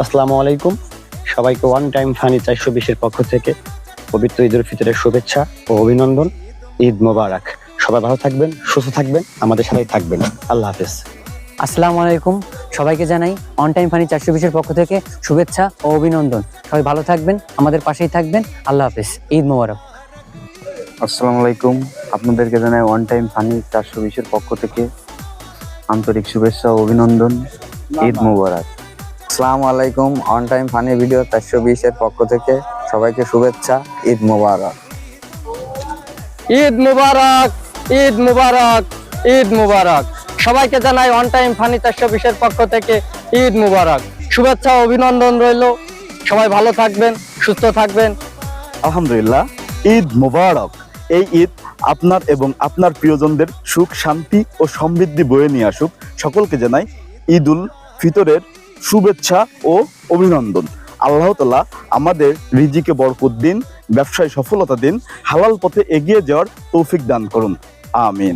আসসালামু আলাইকুম। সবাইকে ওয়ান টাইম ফানি 420-এর পক্ষ থেকে পবিত্র ঈদুল ফিতরের শুভেচ্ছা ও অভিনন্দন। ঈদ মোবারক। সবাই ভালো থাকবেন, সুস্থ থাকবেন, আমাদের সাথেই থাকবেন। আল্লাহ হাফেজ। আসসালামু আলাইকুম, সবাইকে জানাই অন টাইম ফানি 420-এর পক্ষ থেকে শুভেচ্ছা ও অভিনন্দন। সবাই ভালো থাকবেন, আমাদের পাশেই থাকবেন। আল্লাহ হাফেজ। ঈদ মোবারক। আসসালামু আলাইকুম, আপনাদেরকে জানাই ওয়ান টাইম ফানি 420-এর পক্ষ থেকে আন্তরিক শুভেচ্ছা ও অভিনন্দন। ঈদ মুবারক। আসসালামু আলাইকুম, অন টাইম ফানি ভিডিও 420-এর পক্ষ থেকে সবাইকে শুভেচ্ছা। ঈদ মোবারক। ঈদ মুবারক, ঈদ মুবারক, ঈদ মুবারক। সবাইকে জানাই অন টাইম ফানি 420-এর পক্ষ থেকে ঈদ মুবারক। শুভেচ্ছা ও অভিনন্দন রইল। সবাই ভালো থাকবেন, সুস্থ থাকবেন। আলহামদুলিল্লাহ, ঈদ মোবারক। এই ঈদ আপনার এবং আপনার প্রিয়জনদের সুখ, শান্তি ও সমৃদ্ধি বয়ে নিয়ে আসুক। সকলকে জানাই ঈদুল ফিতরের শুভেচ্ছা ও অভিনন্দন। আল্লাহ তাআলা আমাদের রিজিকে বরকত দিন, ব্যবসায় সফলতা দিন, হালাল পথে এগিয়ে যাওয়ার তৌফিক দান করুন। আমিন।